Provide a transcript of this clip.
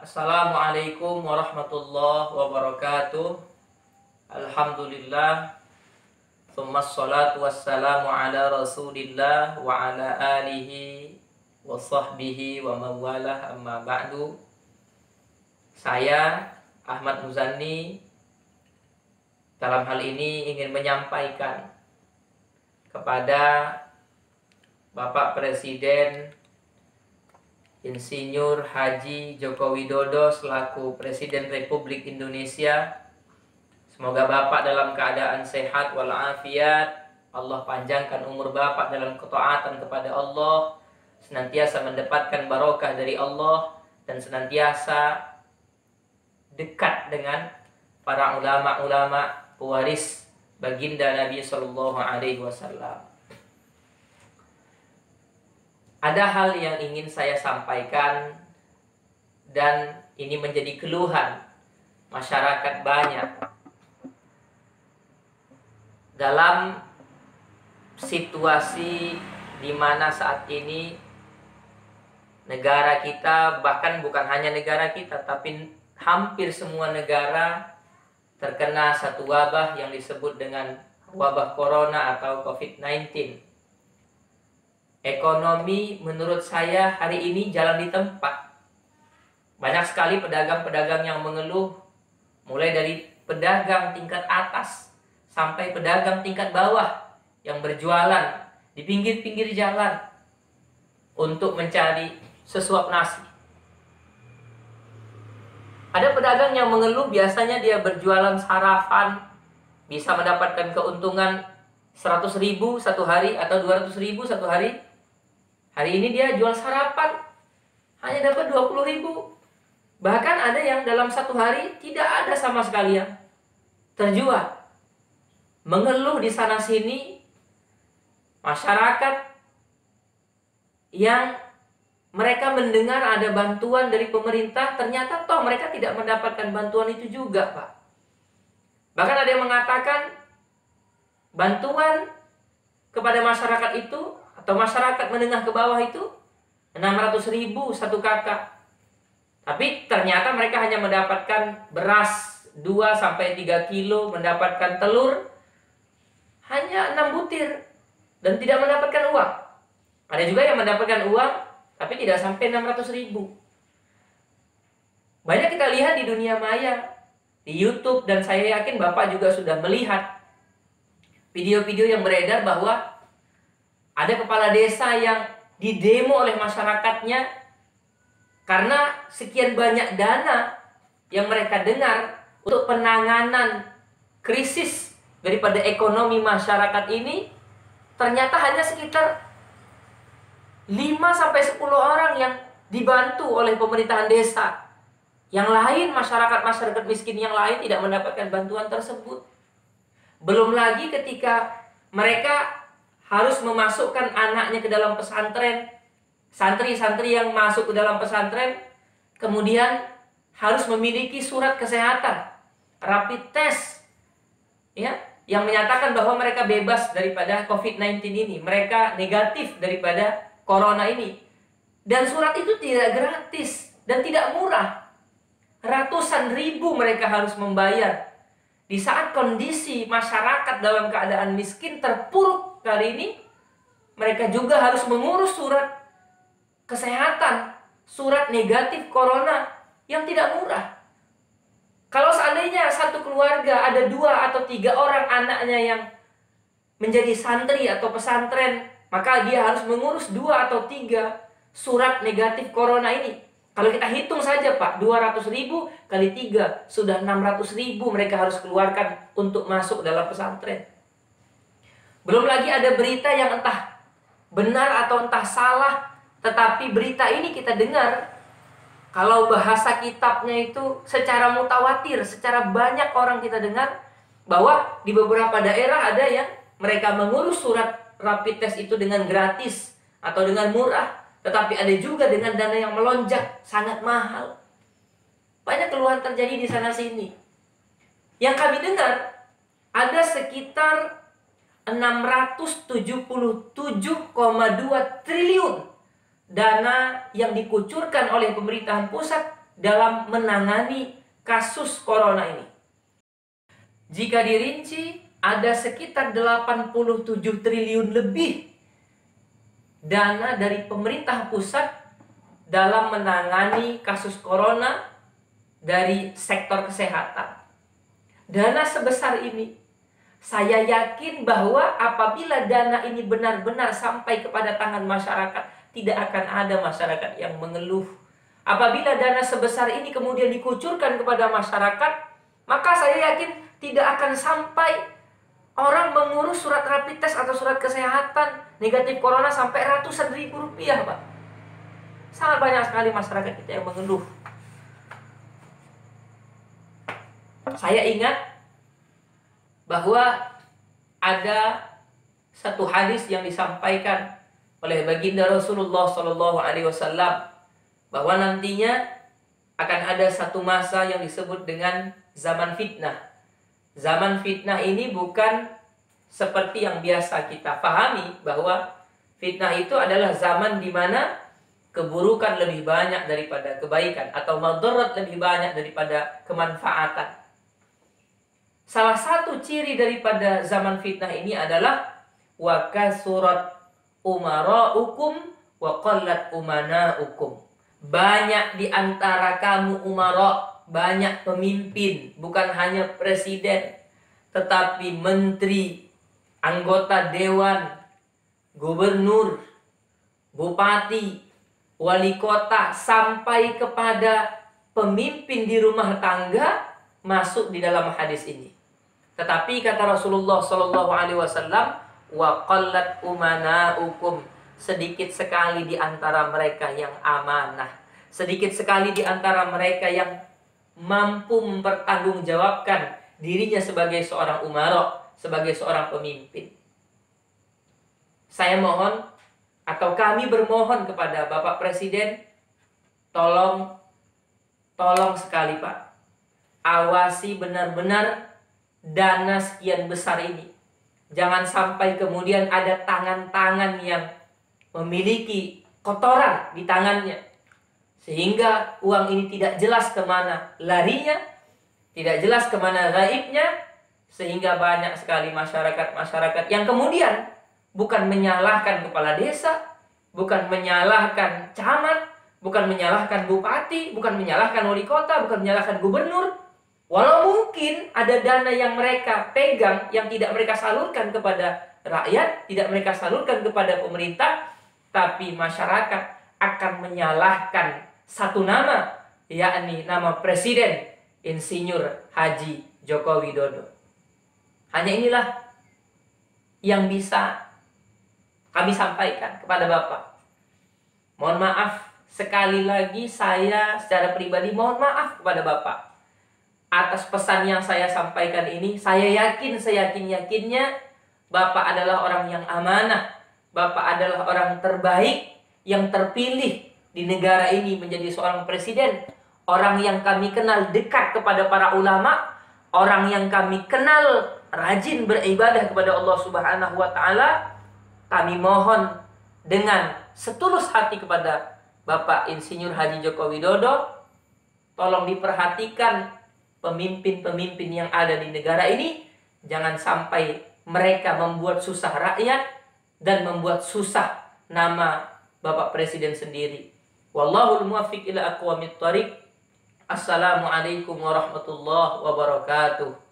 Assalamualaikum warahmatullahi wabarakatuh. Alhamdulillah. Tsummas salatu wassalamu ala Rasulillah wa ala alihi wa sahbihi wa mawalah amma ba'du. Saya Ahmad Muzanni dalam hal ini ingin menyampaikan kepada Bapak Presiden Insinyur Haji Joko Widodo selaku Presiden Republik Indonesia, semoga Bapak dalam keadaan sehat walafiat, Allah panjangkan umur Bapak dalam ketaatan kepada Allah, senantiasa mendapatkan barokah dari Allah, dan senantiasa dekat dengan para ulama-ulama pewaris baginda Nabi Sallallahu Alaihi Wasallam. Ada hal yang ingin saya sampaikan, dan ini menjadi keluhan masyarakat banyak dalam situasi di mana saat ini negara kita, bahkan bukan hanya negara kita, tapi hampir semua negara terkena satu wabah yang disebut dengan wabah corona atau COVID-19. Ekonomi menurut saya hari ini jalan di tempat. Banyak sekali pedagang-pedagang yang mengeluh, mulai dari pedagang tingkat atas sampai pedagang tingkat bawah yang berjualan di pinggir-pinggir jalan untuk mencari sesuap nasi. Ada pedagang yang mengeluh, biasanya dia berjualan sarapan bisa mendapatkan keuntungan 100.000 satu hari atau 200.000 satu hari. Hari ini dia jual sarapan hanya dapat 20.000. Bahkan ada yang dalam satu hari tidak ada sama sekali yang terjual. Mengeluh di sana sini masyarakat yang mereka mendengar ada bantuan dari pemerintah, ternyata toh mereka tidak mendapatkan bantuan itu juga, Pak. Bahkan ada yang mengatakan bantuan kepada masyarakat itu atau masyarakat menengah ke bawah itu 600.000 satu kakak. Tapi ternyata mereka hanya mendapatkan beras 2-3 kilo, mendapatkan telur hanya 6 butir dan tidak mendapatkan uang. Ada juga yang mendapatkan uang tapi tidak sampai 600.000. Banyak kita lihat di dunia maya, di YouTube, dan saya yakin Bapak juga sudah melihat video-video yang beredar bahwa ada kepala desa yang didemo oleh masyarakatnya karena sekian banyak dana yang mereka dengar untuk penanganan krisis daripada ekonomi masyarakat ini, ternyata hanya sekitar 5-10 orang yang dibantu oleh pemerintahan desa. Yang lain, masyarakat miskin yang lain tidak mendapatkan bantuan tersebut. Belum lagi ketika mereka harus memasukkan anaknya ke dalam pesantren, santri-santri yang masuk ke dalam pesantren kemudian harus memiliki surat kesehatan, rapid test, ya, yang menyatakan bahwa mereka bebas daripada COVID-19 ini, mereka negatif daripada corona ini. Dan surat itu tidak gratis dan tidak murah. Ratusan ribu mereka harus membayar. Di saat kondisi masyarakat dalam keadaan miskin terpuruk kali ini, mereka juga harus mengurus surat kesehatan, surat negatif corona yang tidak murah. Kalau seandainya satu keluarga ada 2 atau 3 orang anaknya yang menjadi santri atau pesantren, maka dia harus mengurus 2 atau 3 surat negatif corona ini. Kalau kita hitung saja, Pak, 200.000 kali 3 sudah 600.000 mereka harus keluarkan untuk masuk dalam pesantren. Belum lagi ada berita yang entah benar atau entah salah, tetapi berita ini kita dengar, kalau bahasa kitabnya itu secara mutawatir, secara banyak orang kita dengar bahwa di beberapa daerah ada yang mereka mengurus surat rapid test itu dengan gratis atau dengan murah. Tetapi ada juga dengan dana yang melonjak, sangat mahal. Banyak keluhan terjadi di sana sini. Yang kami dengar, ada sekitar 677,2 triliun dana yang dikucurkan oleh pemerintahan pusat dalam menangani kasus corona ini. Jika dirinci, ada sekitar 87 triliun lebih dana dari pemerintah pusat dalam menangani kasus corona dari sektor kesehatan. Dana sebesar ini, saya yakin bahwa apabila dana ini benar-benar sampai kepada tangan masyarakat, tidak akan ada masyarakat yang mengeluh. Apabila dana sebesar ini kemudian dikucurkan kepada masyarakat, maka saya yakin tidak akan sampai orang mengurus surat rapid test atau surat kesehatan negatif corona sampai ratusan ribu rupiah, Pak. Sangat banyak sekali masyarakat kita yang mengeluh. Saya ingat bahwa ada satu hadis yang disampaikan oleh baginda Rasulullah SAW bahwa nantinya akan ada satu masa yang disebut dengan zaman fitnah. Zaman fitnah ini bukan seperti yang biasa kita pahami bahwa fitnah itu adalah zaman di mana keburukan lebih banyak daripada kebaikan atau madarat lebih banyak daripada kemanfaatan. Salah satu ciri daripada zaman fitnah ini adalah wa kasurat umara'ukum wa qallat umana'ukum. Banyak di antara kamu umara, banyak pemimpin, bukan hanya presiden, tetapi menteri, anggota dewan, gubernur, bupati, wali kota, sampai kepada pemimpin di rumah tangga masuk di dalam hadis ini. Tetapi kata Rasulullah SAW, wa qallat umana'ukum, sedikit sekali di antara mereka yang amanah, sedikit sekali di antara mereka yang mampu mempertanggungjawabkan dirinya sebagai seorang umara, sebagai seorang pemimpin. Saya mohon atau kami bermohon kepada Bapak Presiden, tolong sekali Pak, awasi benar-benar dana sekian besar ini. Jangan sampai kemudian ada tangan-tangan yang memiliki kotoran di tangannya, sehingga uang ini tidak jelas kemana larinya, tidak jelas kemana gaibnya, sehingga banyak sekali masyarakat yang kemudian bukan menyalahkan kepala desa, bukan menyalahkan camat, bukan menyalahkan bupati, bukan menyalahkan wali kota, bukan menyalahkan gubernur. Walau mungkin ada dana yang mereka pegang yang tidak mereka salurkan kepada rakyat, tidak mereka salurkan kepada pemerintah, tapi masyarakat akan menyalahkan satu nama, yakni nama Presiden Insinyur Haji Joko Widodo. Hanya inilah yang bisa kami sampaikan kepada Bapak. Mohon maaf, sekali lagi saya secara pribadi mohon maaf kepada Bapak atas pesan yang saya sampaikan ini. Saya yakin, seyakin-yakinnya Bapak adalah orang yang amanah. Bapak adalah orang terbaik yang terpilih di negara ini menjadi seorang presiden. Orang yang kami kenal dekat kepada para ulama, orang yang kami kenal rajin beribadah kepada Allah Subhanahu wa Ta'ala. Kami mohon dengan setulus hati kepada Bapak Insinyur Haji Joko Widodo, tolong diperhatikan pemimpin-pemimpin yang ada di negara ini, jangan sampai mereka membuat susah rakyat dan membuat susah nama Bapak Presiden sendiri. Wallahul muwaffiq ila aqwamit thariq. Assalamualaikum warahmatullahi wabarakatuh.